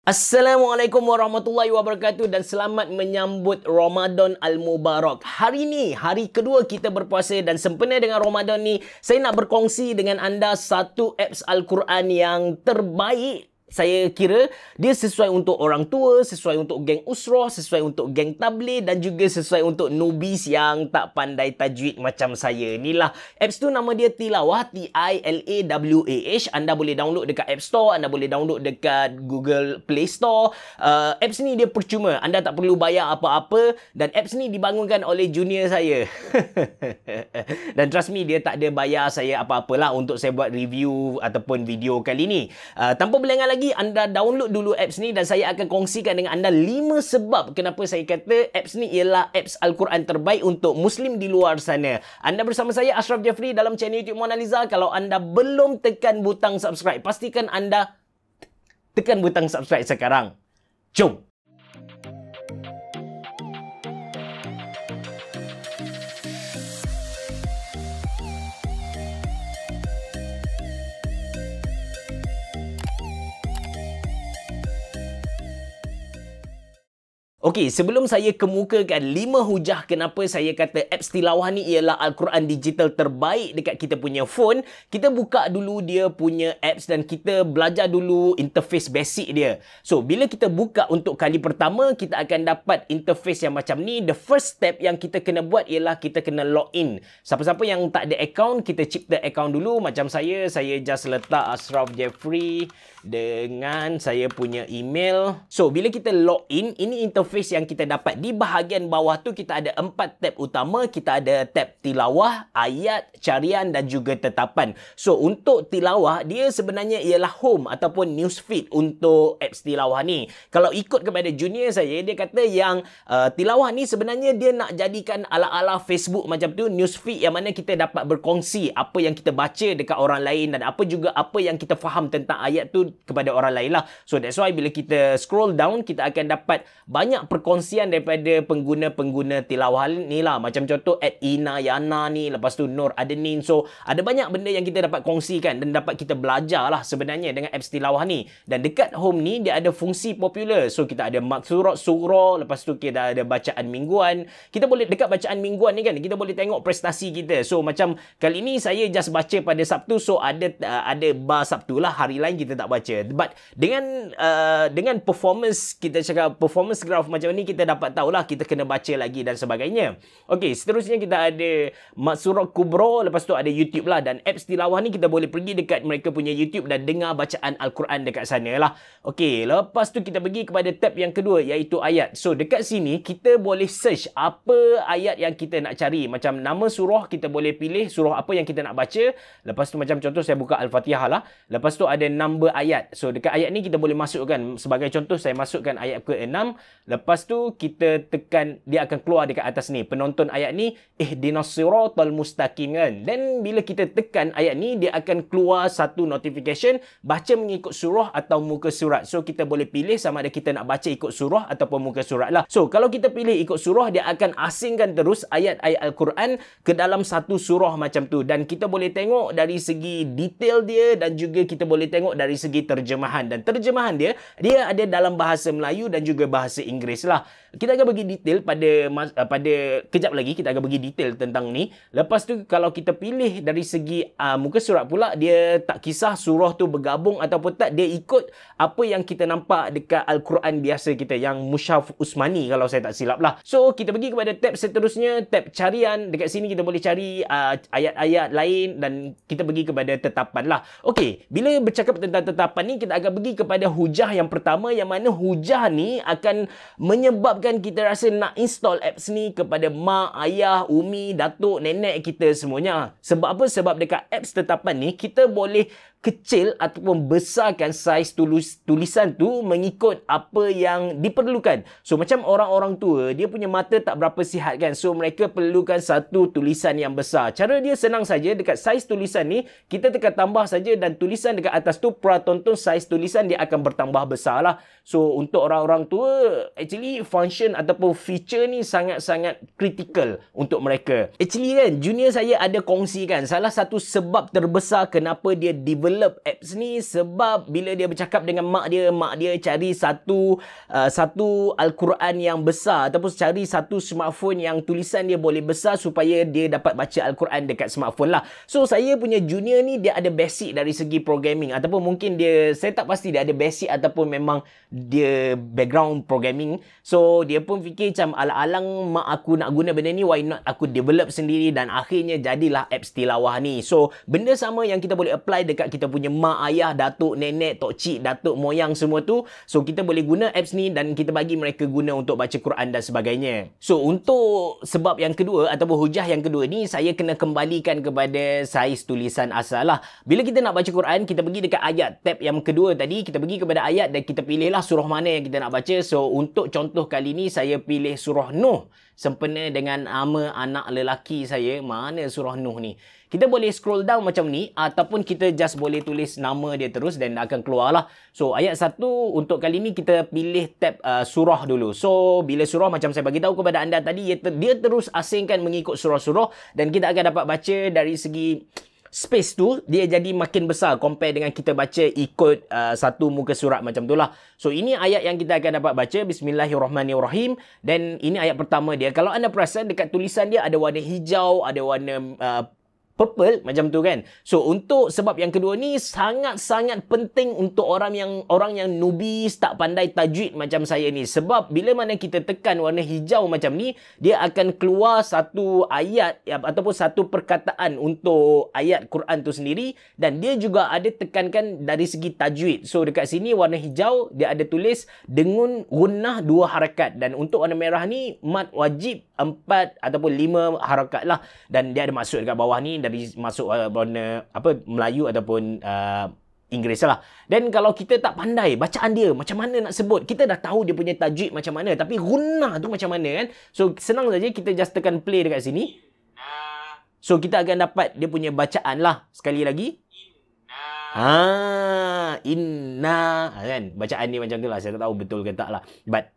Assalamualaikum warahmatullahi wabarakatuh dan selamat menyambut Ramadan Al-Mubarak. Hari ni, hari kedua kita berpuasa dan sempena dengan Ramadan ni, saya nak berkongsi dengan anda satu apps Al-Quran yang terbaik. Saya kira dia sesuai untuk orang tua, sesuai untuk geng usrah, sesuai untuk geng tabligh dan juga sesuai untuk newbies yang tak pandai tajwid macam saya. Inilah apps tu, nama dia Tilawah, T-I-L-A-W-A-H. Anda boleh download dekat App Store, anda boleh download dekat Google Play Store. Apps ni dia percuma, anda tak perlu bayar apa-apa dan apps ni dibangunkan oleh junior saya. Dan trust me, dia tak ada bayar saya apa-apalah untuk saya buat review ataupun video kali ni. Tanpa berlengah lagi, anda download dulu apps ni dan saya akan kongsikan dengan anda 5 sebab kenapa saya kata apps ni ialah apps Al-Quran terbaik untuk Muslim di luar sana. Anda bersama saya Ashraf Jeffrey dalam channel YouTube Mona Lisa. Kalau anda belum tekan butang subscribe, pastikan anda tekan butang subscribe sekarang. Jom! Okey, sebelum saya kemukakan 5 hujah kenapa saya kata apps Tilawah ni ialah Al-Quran digital terbaik dekat kita punya phone, kita buka dulu dia punya apps dan kita belajar dulu interface basic dia. So, bila kita buka untuk kali pertama, kita akan dapat interface yang macam ni. The first step yang kita kena buat ialah kita kena login. Siapa-siapa yang tak ada account, kita cipta account dulu. Macam saya just letak Ashraf Jeffrey dengan saya punya email. So, bila kita login, ini interface yang kita dapat. Di bahagian bawah tu kita ada 4 tab utama. Kita ada tab Tilawah, Ayat, Carian dan juga Tetapan. So, untuk Tilawah, dia sebenarnya ialah home ataupun newsfeed untuk apps Tilawah ni. Kalau ikut kepada junior saya, dia kata yang Tilawah ni sebenarnya dia nak jadikan ala-ala Facebook macam tu, newsfeed yang mana kita dapat berkongsi apa yang kita baca dekat orang lain dan apa yang kita faham tentang ayat tu kepada orang lain lah. So that's why bila kita scroll down, kita akan dapat banyak perkongsian daripada pengguna-pengguna Tilawah ni lah. Macam contoh Ina Yana ni, lepas tu Nur Adenin. So ada banyak benda yang kita dapat kongsikan dan dapat kita belajar lah sebenarnya dengan apps Tilawah ni. Dan dekat home ni dia ada fungsi popular. So kita ada maksurat surah, lepas tu kita ada bacaan mingguan. Kita boleh dekat bacaan mingguan ni kan, kita boleh tengok prestasi kita. So macam kali ni saya just baca pada Sabtu, so ada bar Sabtu lah, hari lain kita tak baca. But dengan performance, kita cakap performance graph macam ni, kita dapat tahulah kita kena baca lagi dan sebagainya. Okey, seterusnya kita ada Maksurat Kubra, lepas tu ada YouTube lah. Dan apps Tilawah ni kita boleh pergi dekat mereka punya YouTube dan dengar bacaan Al-Quran dekat sana lah. Okey, lepas tu kita pergi kepada tab yang kedua, iaitu ayat. So dekat sini kita boleh search apa ayat yang kita nak cari. Macam nama surah, kita boleh pilih surah apa yang kita nak baca. Lepas tu macam contoh saya buka Al-Fatihah lah. Lepas tu ada number ayat. So dekat ayat ni kita boleh masukkan, sebagai contoh saya masukkan ayat ke-6. Lepas tu kita tekan, dia akan keluar dekat atas ni, penonton ayat ni ihdinas siratal mustaqim kan. Dan bila kita tekan ayat ni, dia akan keluar satu notification baca mengikut surah atau muka surat. So kita boleh pilih sama ada kita nak baca ikut surah ataupun muka surat lah. So kalau kita pilih ikut surah, dia akan asingkan terus ayat-ayat Al-Quran ke dalam satu surah macam tu. Dan kita boleh tengok dari segi detail dia dan juga kita boleh tengok dari segi terjemahan. Dan terjemahan dia ada dalam bahasa Melayu dan juga bahasa Inggeris lah. Kita akan bagi detail pada kejap lagi, kita akan bagi detail tentang ni. Lepas tu kalau kita pilih dari segi muka surat pula, dia tak kisah surah tu bergabung ataupun tak, dia ikut apa yang kita nampak dekat Al-Quran biasa kita, yang Mushaf Usmani kalau saya tak silap lah. So kita pergi kepada tab seterusnya, tab carian. Dekat sini kita boleh cari ayat-ayat lain dan kita pergi kepada tetapan lah. Okey, bila bercakap tentang tetapan ni, kita akan pergi kepada hujah yang pertama, yang mana hujah ni akan menyebabkan kita rasa nak install apps ni kepada mak, ayah, umi, datuk, nenek kita semuanya. Sebab apa? Sebab dekat apps tetapan ni kita boleh kecil ataupun besarkan saiz tulisan tu mengikut apa yang diperlukan. So macam orang-orang tua, dia punya mata tak berapa sihat kan, so mereka perlukan satu tulisan yang besar. Cara dia senang saja, dekat saiz tulisan ni kita tekan tambah saja dan tulisan dekat atas tu tonton saiz tulisan dia akan bertambah besar lah. So untuk orang-orang tua, actually function ataupun feature ni sangat-sangat critical untuk mereka. Actually kan, junior saya ada kongsikan salah satu sebab terbesar kenapa dia develop apps ni, sebab bila dia bercakap dengan mak dia cari satu Al-Quran yang besar ataupun cari satu smartphone yang tulisan dia boleh besar supaya dia dapat baca Al-Quran dekat smartphone lah. So saya punya junior ni dia ada basic dari segi programming, ataupun mungkin saya tak pasti dia ada basic ataupun memang dia background programming. So dia pun fikir macam alang-alang mak aku nak guna benda ni, why not aku develop sendiri, dan akhirnya jadilah apps tilawah ni. So benda sama yang kita boleh apply dekat kita punya mak, ayah, datuk, nenek, tok cik, datuk, moyang semua tu. So kita boleh guna apps ni dan kita bagi mereka guna untuk baca Quran dan sebagainya. So untuk sebab yang kedua ataupun hujah yang kedua ni, saya kena kembalikan kepada saiz tulisan asal lah. Bila kita nak baca Quran, kita pergi dekat ayat, tab yang kedua tadi, kita pergi kepada ayat dan kita pilihlah surah mana yang kita nak baca. So untuk contoh kali ni saya pilih surah Nuh sempena dengan nama anak lelaki saya. Mana surah Nuh ni? Kita boleh scroll down macam ni, ataupun kita just boleh tulis nama dia terus dan akan keluar lah. So ayat 1 untuk kali ni kita pilih tab surah dulu. So bila surah, macam saya bagi tahu kepada anda tadi, dia terus asingkan mengikut surah-surah, dan kita akan dapat baca dari segi space tu dia jadi makin besar compare dengan kita baca ikut satu muka surat macam tu lah. So ini ayat yang kita akan dapat baca, Bismillahirrahmanirrahim, dan ini ayat pertama dia. Kalau anda perasan dekat tulisan dia ada warna hijau, ada warna purple macam tu kan. So untuk sebab yang kedua ni sangat-sangat penting untuk orang yang newbies, tak pandai tajwid macam saya ni. Sebab bila mana kita tekan warna hijau macam ni, dia akan keluar satu ayat ataupun satu perkataan untuk ayat Quran tu sendiri, dan dia juga ada tekankan dari segi tajwid. So dekat sini warna hijau dia ada tulis dengan gunnah 2 harakat, dan untuk warna merah ni mad wajib 4 ataupun 5 harakat lah, dan dia ada maksud dekat bawah ni dari masuk warna Melayu ataupun Inggeris lah. Dan kalau kita tak pandai bacaan dia macam mana nak sebut, kita dah tahu dia punya tajwid macam mana, tapi gunnah tu macam mana kan. So senang saja, kita just tekan play dekat sini. So kita akan dapat dia punya bacaan lah. Sekali lagi, inna kan, bacaan ni macam tu lah. Saya tak tahu betul ke tak lah, but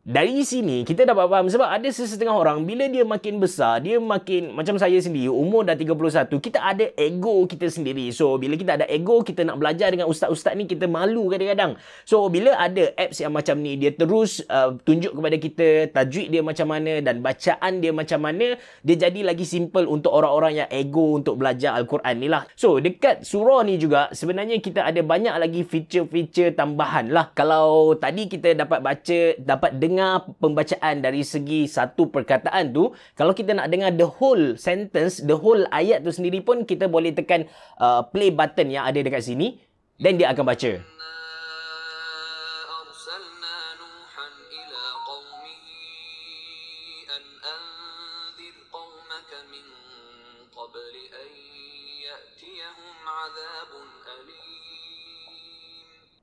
dari sini kita dapat faham. Sebab ada sesetengah orang bila dia makin besar, dia makin macam saya sendiri, umur dah 31, kita ada ego kita sendiri. So bila kita ada ego, kita nak belajar dengan ustaz-ustaz ni, kita malu kadang-kadang. So bila ada apps yang macam ni, dia terus tunjuk kepada kita tajwid dia macam mana dan bacaan dia macam mana, dia jadi lagi simple untuk orang-orang yang ego untuk belajar Al-Quran ni lah. So dekat surah ni juga sebenarnya kita ada banyak lagi feature-feature tambahan lah. Kalau tadi kita dapat baca, dapat dengar pembacaan dari segi satu perkataan tu, kalau kita nak dengar the whole sentence, the whole ayat tu sendiri pun, kita boleh tekan play button yang ada dekat sini dan dia akan baca.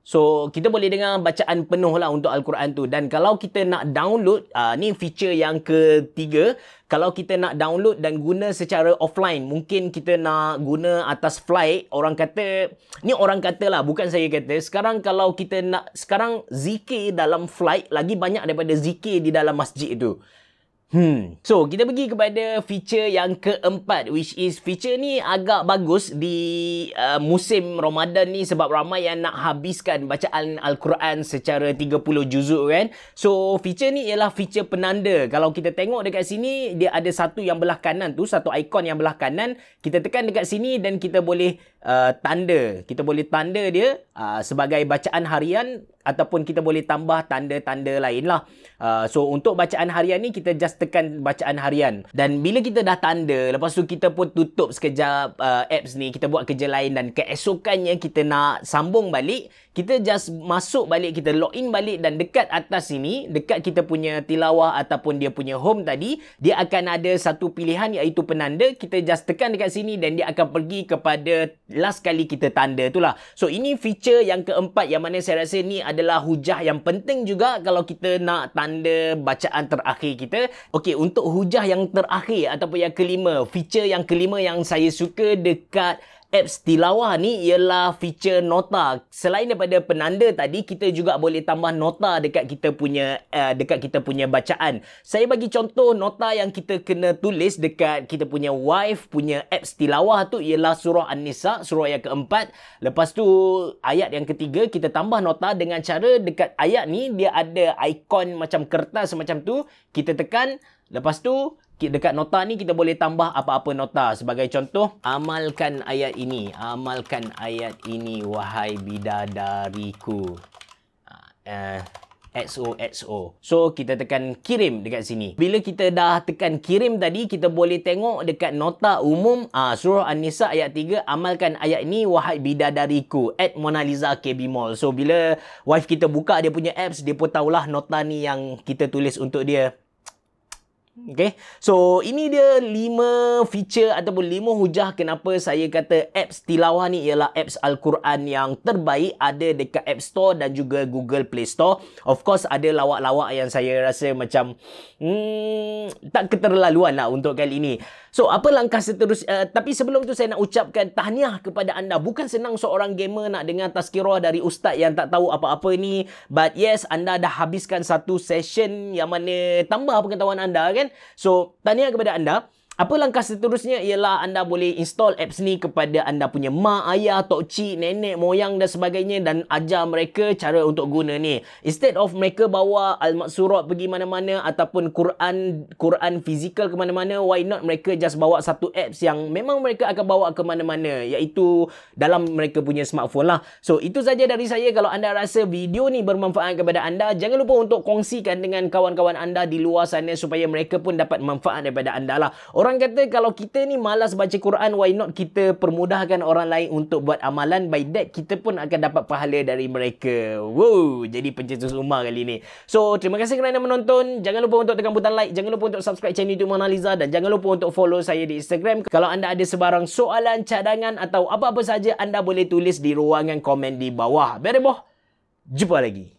So, kita boleh dengar bacaan penuh lah untuk Al-Quran tu. Dan kalau kita nak download, ni feature yang ketiga. Kalau kita nak download dan guna secara offline, mungkin kita nak guna atas flight, orang kata, ni orang kata lah, bukan saya kata. Sekarang kalau kita nak, sekarang zikir dalam flight lagi banyak daripada zikir di dalam masjid tu. So, kita pergi kepada feature yang keempat, which is feature ni agak bagus di musim Ramadan ni, sebab ramai yang nak habiskan bacaan Al-Quran secara 30 juzuk kan. So, feature ni ialah feature penanda. Kalau kita tengok dekat sini, dia ada satu yang belah kanan tu, satu ikon yang belah kanan. Kita tekan dekat sini dan kita boleh tanda. Kita boleh tanda dia sebagai bacaan harian, ataupun kita boleh tambah tanda-tanda lain lah. So, untuk bacaan harian ni, kita just tekan bacaan harian. Dan bila kita dah tanda, lepas tu kita pun tutup sekejap apps ni, kita buat kerja lain, dan keesokannya kita nak sambung balik, kita just masuk balik, kita login balik, dan dekat atas sini, dekat kita punya tilawah ataupun dia punya home tadi, dia akan ada satu pilihan iaitu penanda. Kita just tekan dekat sini dan dia akan pergi kepada last kali kita tanda tu lah. So, ini feature yang keempat yang mana saya rasa ni adalah hujah yang penting juga kalau kita nak tanda bacaan terakhir kita. Okey, untuk hujah yang terakhir ataupun yang kelima, feature yang kelima yang saya suka dekat apps tilawah ni ialah feature nota. Selain daripada penanda tadi, kita juga boleh tambah nota dekat kita punya bacaan. Saya bagi contoh nota yang kita kena tulis dekat kita punya wife punya apps tilawah tu ialah surah An-Nisa, surah yang keempat. Lepas tu ayat yang ketiga, kita tambah nota dengan cara dekat ayat ni dia ada ikon macam kertas macam tu, kita tekan. Lepas tu dekat nota ni kita boleh tambah apa-apa nota. Sebagai contoh, amalkan ayat ini. Amalkan ayat ini wahai bidadariku. XOXO. So, kita tekan kirim dekat sini. Bila kita dah tekan kirim tadi, kita boleh tengok dekat nota umum surah An-Nisa ayat 3, amalkan ayat ini wahai bidadariku @monaliza KB Mall. So, bila wife kita buka dia punya apps, dia pun tahulah nota ni yang kita tulis untuk dia. Okay, so ini dia 5 feature ataupun 5 hujah kenapa saya kata apps tilawah ni ialah apps Al-Quran yang terbaik, ada dekat App Store dan juga Google Play Store. Of course ada lawak-lawak yang saya rasa macam tak keterlaluan lah untuk kali ini. So apa langkah seterusnya? Tapi sebelum tu saya nak ucapkan tahniah kepada anda. Bukan senang seorang gamer nak dengar tazkirah dari ustaz yang tak tahu apa-apa ni. But yes, anda dah habiskan satu session yang mana tambah pengetahuan anda kan. So, tahniah kepada anda. Apa langkah seterusnya ialah anda boleh install apps ni kepada anda punya mak, ayah, tok cik, nenek, moyang dan sebagainya dan ajar mereka cara untuk guna ni. Instead of mereka bawa Al-Maksurat pergi mana-mana ataupun Quran fizikal ke mana-mana, why not mereka just bawa satu apps yang memang mereka akan bawa ke mana-mana, iaitu dalam mereka punya smartphone lah. So, itu saja dari saya. Kalau anda rasa video ni bermanfaat kepada anda, jangan lupa untuk kongsikan dengan kawan-kawan anda di luar sana supaya mereka pun dapat manfaat daripada anda lah. Orang kata kalau kita ni malas baca Quran, why not kita permudahkan orang lain untuk buat amalan. By that, kita pun akan dapat pahala dari mereka. Wow, jadi pencetus ummah kali ni. So, terima kasih kerana menonton. Jangan lupa untuk tekan butang like. Jangan lupa untuk subscribe channel YouTube Monaliza. Dan jangan lupa untuk follow saya di Instagram. Kalau anda ada sebarang soalan, cadangan atau apa-apa saja, anda boleh tulis di ruangan komen di bawah. Bereboh. Jumpa lagi.